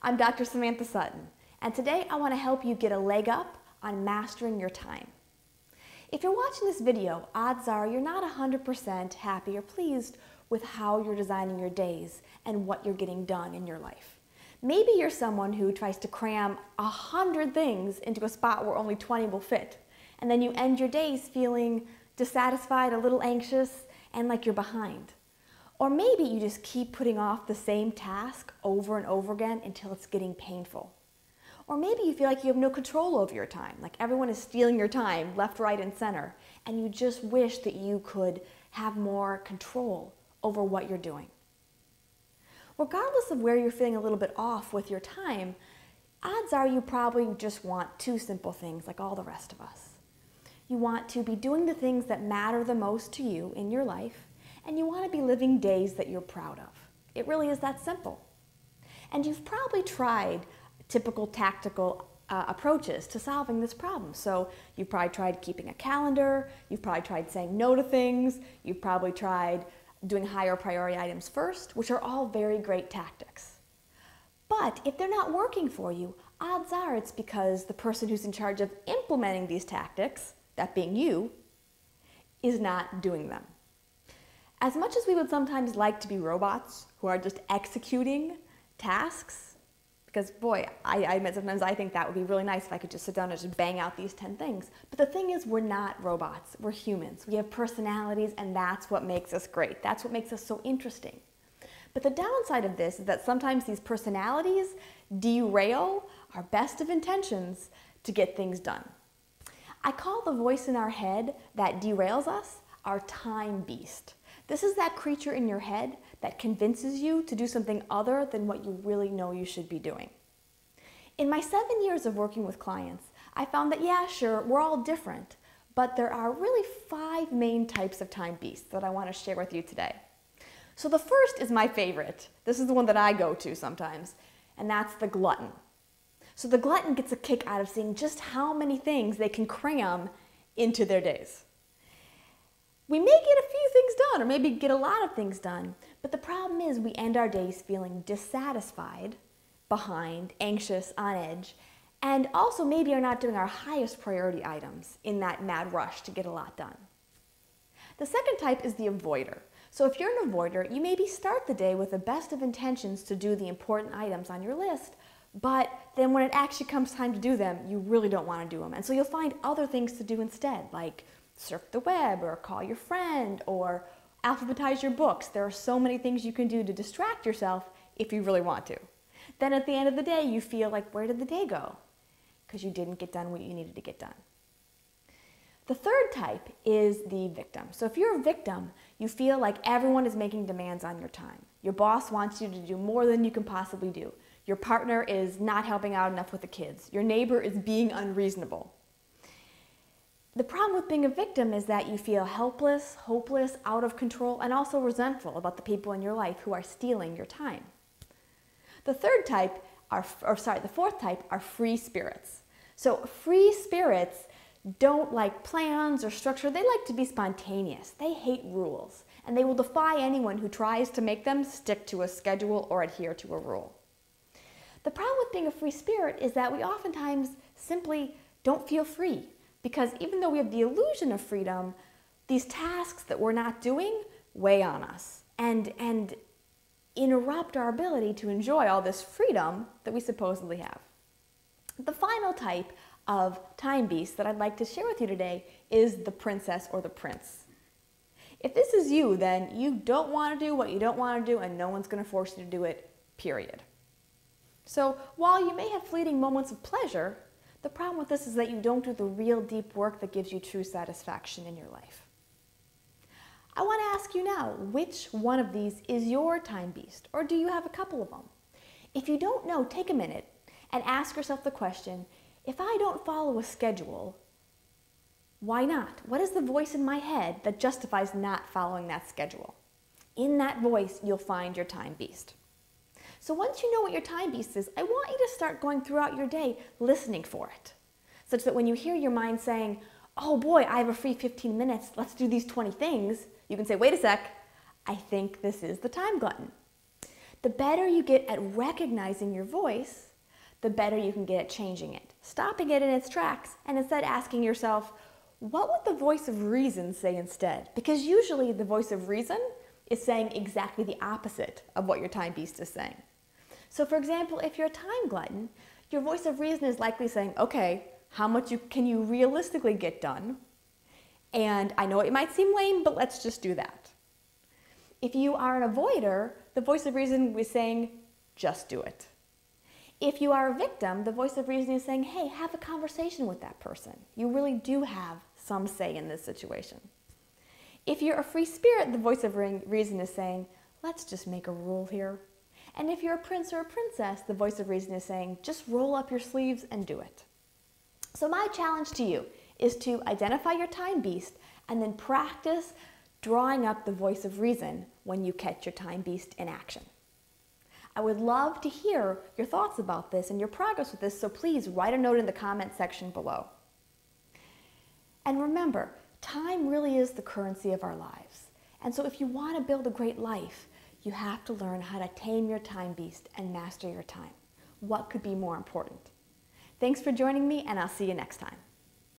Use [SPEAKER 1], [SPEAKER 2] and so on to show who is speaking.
[SPEAKER 1] I'm Dr. Samantha Sutton, and today I want to help you get a leg up on mastering your time. If you're watching this video, odds are you're not 100% happy or pleased with how you're designing your days and what you're getting done in your life. Maybe you're someone who tries to cram 100 things into a spot where only 20 will fit, and then you end your days feeling dissatisfied, a little anxious, and like you're behind. Or maybe you just keep putting off the same task over and over again until it's getting painful. Or maybe you feel like you have no control over your time, like everyone is stealing your time left, right, and center, and you just wish that you could have more control over what you're doing. Regardless of where you're feeling a little bit off with your time, odds are you probably just want two simple things like all the rest of us. You want to be doing the things that matter the most to you in your life, and you want to be living days that you're proud of. It really is that simple. And you've probably tried typical tactical approaches to solving this problem. So you've probably tried keeping a calendar, you've probably tried saying no to things, you've probably tried doing higher priority items first, which are all very great tactics. But if they're not working for you, odds are it's because the person who's in charge of implementing these tactics, that being you, is not doing them. As much as we would sometimes like to be robots who are just executing tasks, because boy, I admit sometimes I think that would be really nice if I could just sit down and just bang out these 10 things. But the thing is, we're not robots, we're humans. We have personalities, and that's what makes us great. That's what makes us so interesting. But the downside of this is that sometimes these personalities derail our best of intentions to get things done. I call the voice in our head that derails us our time beast. This is that creature in your head that convinces you to do something other than what you really know you should be doing. In my 7 years of working with clients, I found that, yeah, sure, we're all different, but there are really 5 main types of time beasts that I want to share with you today. So the first is my favorite. This is the one that I go to sometimes, and that's the glutton. So the glutton gets a kick out of seeing just how many things they can cram into their days. We may get a few things done, or maybe get a lot of things done, but the problem is we end our days feeling dissatisfied, behind, anxious, on edge, and also maybe are not doing our highest priority items in that mad rush to get a lot done. The second type is the avoider. So if you're an avoider, you maybe start the day with the best of intentions to do the important items on your list, but then when it actually comes time to do them, you really don't want to do them. And so you'll find other things to do instead, like surf the web, or call your friend, or alphabetize your books. There are so many things you can do to distract yourself if you really want to. Then at the end of the day, you feel like, where did the day go? Because you didn't get done what you needed to get done. The third type is the victim. So if you're a victim, you feel like everyone is making demands on your time. Your boss wants you to do more than you can possibly do. Your partner is not helping out enough with the kids. Your neighbor is being unreasonable. The problem with being a victim is that you feel helpless, hopeless, out of control, and also resentful about the people in your life who are stealing your time. The fourth type are free spirits. So free spirits don't like plans or structure. They like to be spontaneous. They hate rules, and they will defy anyone who tries to make them stick to a schedule or adhere to a rule. The problem with being a free spirit is that we oftentimes simply don't feel free. Because even though we have the illusion of freedom, these tasks that we're not doing weigh on us and interrupt our ability to enjoy all this freedom that we supposedly have. The final type of time beast that I'd like to share with you today is the princess or the prince. If this is you, then you don't want to do what you don't want to do, and no one's going to force you to do it, period. So while you may have fleeting moments of pleasure, the problem with this is that you don't do the real deep work that gives you true satisfaction in your life. I want to ask you now, which one of these is your time beast, or do you have a couple of them? If you don't know, take a minute and ask yourself the question, if I don't follow a schedule, why not? What is the voice in my head that justifies not following that schedule? In that voice, you'll find your time beast. So once you know what your time beast is, I want you to start going throughout your day listening for it, such that when you hear your mind saying, oh boy, I have a free 15 minutes, let's do these 20 things, you can say, wait a sec, I think this is the time glutton. The better you get at recognizing your voice, the better you can get at changing it, stopping it in its tracks, and instead asking yourself, what would the voice of reason say instead? Because usually the voice of reason is saying exactly the opposite of what your time beast is saying. So for example, if you're a time glutton, your voice of reason is likely saying, okay, how much can you realistically get done? And I know it might seem lame, but let's just do that. If you are an avoider, the voice of reason is saying, just do it. If you are a victim, the voice of reason is saying, hey, have a conversation with that person. You really do have some say in this situation. If you're a free spirit, the voice of reason is saying, let's just make a rule here. And if you're a prince or a princess, the voice of reason is saying, just roll up your sleeves and do it. So my challenge to you is to identify your time beast and then practice drawing up the voice of reason when you catch your time beast in action. I would love to hear your thoughts about this and your progress with this, so please write a note in the comment section below. And remember, time really is the currency of our lives. And so if you want to build a great life, you have to learn how to tame your time beast and master your time. What could be more important? Thanks for joining me, and I'll see you next time.